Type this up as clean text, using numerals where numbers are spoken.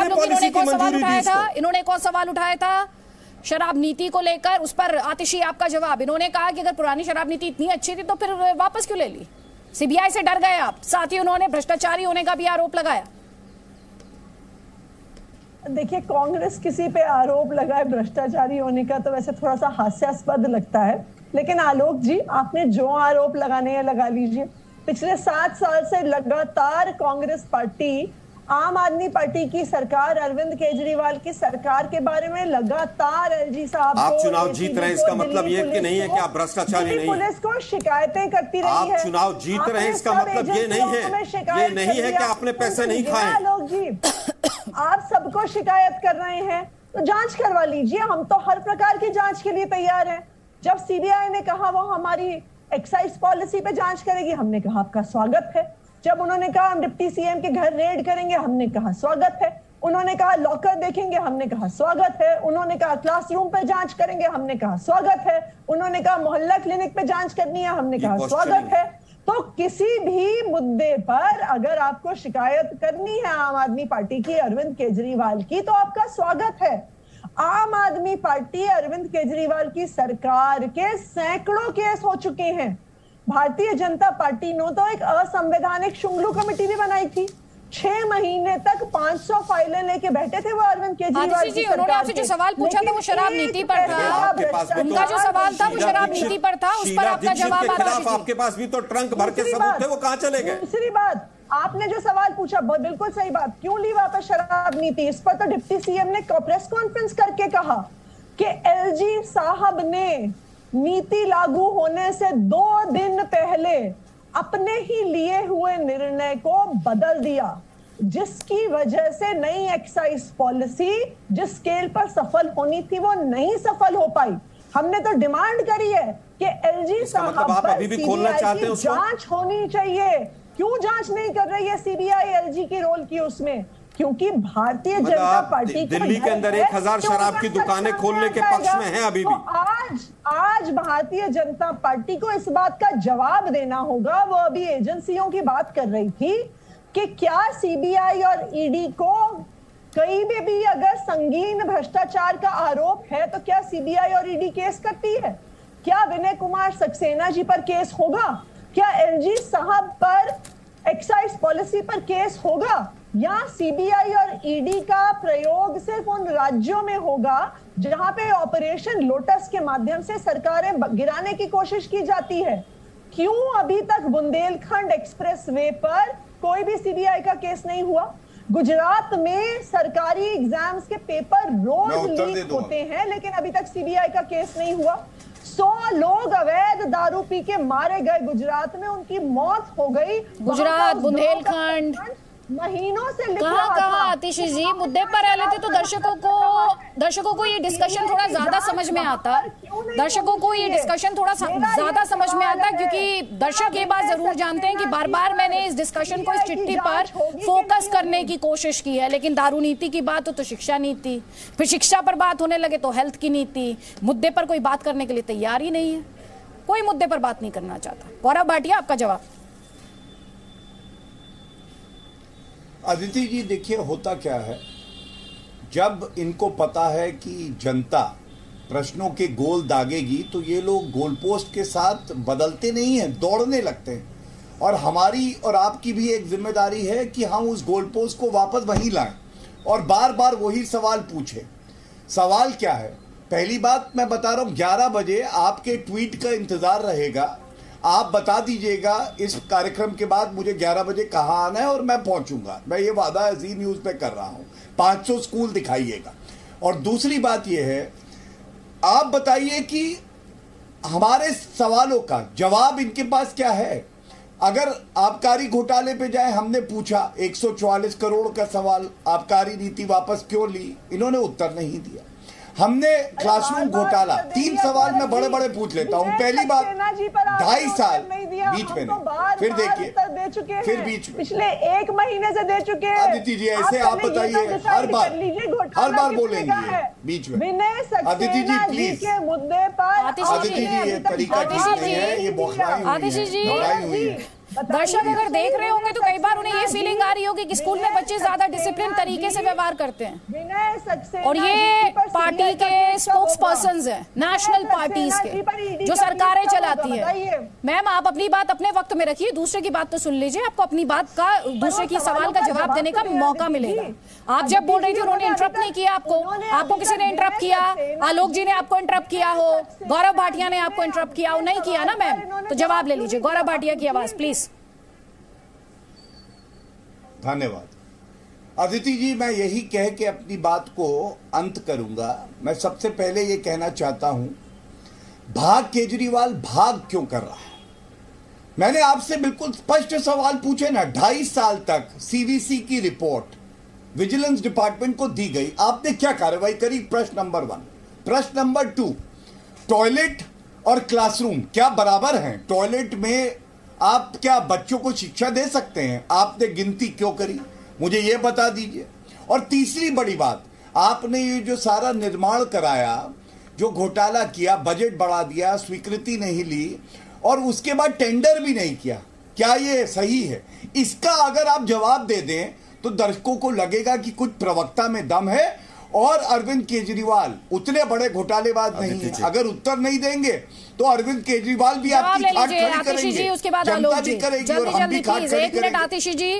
मालूम इन्होंने कौन सवाल उठाया था, इन्होंने कौन सवाल उठाया था शराब नीति को लेकर? उस पर आतिशी आपका जवाब, इन्होंने कहा कि अगर पुरानी शराब नीति इतनी अच्छी थी तो फिर वापस क्यों ले ली? सीबीआई से डर गए आप, साथ ही उन्होंने भ्रष्टाचारी होने का भी आरोप लगाया। देखिए, कांग्रेस किसी पे आरोप लगाए भ्रष्टाचारी होने का तो वैसे थोड़ा सा हास्यास्पद लगता है, लेकिन आलोक जी, आपने जो आरोप लगाने हैं लगा लीजिए। पिछले 7 साल से लगातार कांग्रेस पार्टी आम आदमी पार्टी की सरकार, अरविंद केजरीवाल की सरकार के बारे में लगातार एलजी साहब आप चुनाव जीत रहे हैं, इसका मतलब ये कि नहीं है कि आप भ्रष्टाचारी नहीं, पुलिस को शिकायतें करती रही है। आप चुनाव जीत रहे हैं, इसका मतलब ये नहीं है कि आपने पैसे नहीं खाए। लोग जी, आप सबको शिकायत कर रहे हैं तो जांच करवा लीजिए, हम तो हर प्रकार की जांच के लिए तैयार हैं। जब सीबीआई ने कहा वो हमारी एक्साइज पॉलिसी पे जांच करेगी, हमने कहा आपका स्वागत है। जब उन्होंने कहा हम डिप्टी सीएम के घर रेड करेंगे, हमने कहा स्वागत है। उन्होंने कहा लॉकर देखेंगे, हमने कहा स्वागत है। उन्होंने कहा क्लासरूम पे जांच करेंगे, हमने कहा स्वागत है। उन्होंने कहा मोहल्ला क्लिनिक पे जांच करनी है, हमने कहा स्वागत है। तो किसी भी मुद्दे पर अगर आपको शिकायत करनी है आम आदमी पार्टी की, अरविंद केजरीवाल की, तो आपका स्वागत है। आम आदमी पार्टी अरविंद केजरीवाल की सरकार के सैकड़ों केस हो चुके हैं। भारतीय जनता पार्टी ने तो एक असंवैधानिक शुंगलू कमेटी भी बनाई थी। 6 महीने तक 500 फाइलें लेके बैठे थे वो अरविंद केजरीवाल जी। उन्होंने आपसे जो सवाल पूछा था वो शराब नीति पर था, उनका जो सवाल था वो शराब नीति पर था, उस पर आपका जवाब आपके पास भी तो ट्रंक भर के सबूत थे, वो कहां चले गए? दूसरी बात, आपने जो सवाल पूछा बिल्कुल सही बात, क्यों ली वापस शराब नीति? इस पर तो डिप्टी सीएम ने प्रेस कॉन्फ्रेंस करके कहा कि एलजी साहब ने नीति लागू होने से 2 दिन पहले अपने ही लिए हुए निर्णय को बदल दिया, जिसकी वजह से नई एक्साइज पॉलिसी जिस स्केल पर सफल होनी थी वो नहीं सफल हो पाई। हमने तो डिमांड करी है कि एलजी साहब पर अभी भी खोलना चाहते हैं, जांच होनी चाहिए। क्यों जांच नहीं कर रही है सीबीआई एलजी की रोल की उसमें? क्योंकि भारतीय जनता पार्टी दिल्ली के अंदर 1000 शराब की दुकानें खोलने के पक्ष में है अभी भी। आज भारतीय जनता पार्टी को इस बात का जवाब देना होगा। वो अभी एजेंसियों की बात कर रही थी कि क्या सीबीआई और ईडी को कहीं भी अगर संगीन भ्रष्टाचार का आरोप है तो क्या सीबीआई और ईडी केस करती है? क्या विनय कुमार सक्सेना जी पर केस होगा? क्या एलजी साहब पर एक्साइज पॉलिसी पर केस होगा? या सीबीआई और ईडी का प्रयोग सिर्फ उन राज्यों में होगा जहां पे ऑपरेशन लोटस के माध्यम से सरकारें गिराने की कोशिश की जाती है? क्यों अभी तक बुंदेलखंड एक्सप्रेसवे पर कोई भी सीबीआई का केस नहीं हुआ? गुजरात में सरकारी एग्जाम्स के पेपर रोज लीक होते हैं, लेकिन अभी तक सीबीआई का केस नहीं हुआ। 100 लोग अवैध दारू पी के मारे गए गुजरात में, उनकी मौत हो गई। गुजरात, बुंदेलखंड महीनों से कहा आतिशी जी मुद्दे पर रह लेते तो दर्शकों को ये डिस्कशन थोड़ा ज्यादा समझ में आता, दर्शकों को ये डिस्कशन थोड़ा ज्यादा समझ में आता, क्योंकि दर्शक ये बात जरूर जानते हैं कि बार बार मैंने इस डिस्कशन को इस चिट्ठी पर फोकस करने की कोशिश की है, लेकिन दारू नीति की बात हो तो शिक्षा नीति, फिर शिक्षा पर बात होने लगे तो हेल्थ की नीति, मुद्दे पर कोई बात करने के लिए तैयार ही नहीं है, कोई मुद्दे पर बात नहीं करना चाहता। गौरव भाटिया, आपका जवाब। अदिति जी, देखिए होता क्या है, जब इनको पता है कि जनता प्रश्नों के गोल दागेगी तो ये लोग गोल पोस्ट के साथ बदलते नहीं हैं, दौड़ने लगते हैं। और हमारी और आपकी भी एक जिम्मेदारी है कि हम उस गोल पोस्ट को वापस वहीं लाएं और बार बार वही सवाल पूछें। सवाल क्या है? पहली बात मैं बता रहा हूँ, 11 बजे आपके ट्वीट का इंतजार रहेगा। आप बता दीजिएगा इस कार्यक्रम के बाद मुझे 11 बजे कहाँ आना है और मैं पहुंचूंगा। मैं ये वादा जी न्यूज़ पे कर रहा हूँ। 500 स्कूल दिखाइएगा। और दूसरी बात ये है, आप बताइए कि हमारे सवालों का जवाब इनके पास क्या है। अगर आबकारी घोटाले पे जाए, हमने पूछा 144 करोड़ का सवाल, आबकारी नीति वापस क्यों ली, इन्होंने उत्तर नहीं दिया। हमने क्लासरूम घोटाला, 3 सवाल मैं बड़े बड़े पूछ लेता हूं। पहली बात, 2.5 साल बीच में नहीं, फिर देखिए, फिर बीच में पिछले 1 महीने से दे चुके हैं। अदिति जी, ऐसे आप बताइए, हर बार बोलेंगे बीच में। अदिति जी प्लीज, के मुद्दे पर अदिति जी ये तरीका ठीक नहीं है, ये बौखलाई हुई है। दर्शक अगर देख रहे होंगे तो कई बार उन्हें ये फीलिंग आ रही होगी कि स्कूल में बच्चे ज्यादा डिसिप्लिन तरीके से व्यवहार करते हैं। और ये पार्टी के स्पोक्स पर्संस हैं, नेशनल पार्टीज के, जो सरकारें चलाती है। मैम, आप अपनी बात अपने वक्त में रखिए, दूसरे की बात तो सुन लीजिए, आपको अपनी बात का, दूसरे की सवाल का जवाब देने का मौका मिलेगा। आप जब बोल रही थी उन्होंने इंटरप्ट नहीं किया आपको किसी ने इंटरप्ट किया? आलोक जी ने आपको इंटरप्ट किया हो, गौरव भाटिया ने आपको इंटरप्ट किया हो? नहीं किया ना मैम, तो जवाब ले लीजिए। गौरव भाटिया की आवाज प्लीज। धन्यवाद अदिति जी। मैं यही कह के अपनी बात को अंत करूंगा। मैं सबसे पहले ये कहना चाहता हूं, भाग केजरीवाल भाग क्यों कर रहा है? मैंने आपसे बिल्कुल स्पष्ट सवाल पूछे ना। 2.5 साल तक सीवीसी की रिपोर्ट विजिलेंस डिपार्टमेंट को दी गई, आपने क्या कार्रवाई करी? प्रश्न नंबर 1। प्रश्न नंबर 2, टॉयलेट और क्लासरूम क्या बराबर हैं? टॉयलेट में आप क्या बच्चों को शिक्षा दे सकते हैं? आपने गिनती क्यों करी? मुझे यह बता दीजिए। और तीसरी बड़ी बात, आपने ये जो सारा निर्माण कराया, जो घोटाला किया, बजट बढ़ा दिया, स्वीकृति नहीं ली और उसके बाद टेंडर भी नहीं किया, क्या ये सही है? इसका अगर आप जवाब दे दें तो दर्शकों को लगेगा कि कुछ प्रवक्ता में दम है और अरविंद केजरीवाल उतने बड़े घोटालेबाज नहीं है। अगर उत्तर नहीं देंगे तो अरविंद केजरीवाल भी आपकी खाट खड़ी करेंगे, उसके बाद जनता भी करेगी और हम भी खाट खड़ी करेंगे। आतिशी जी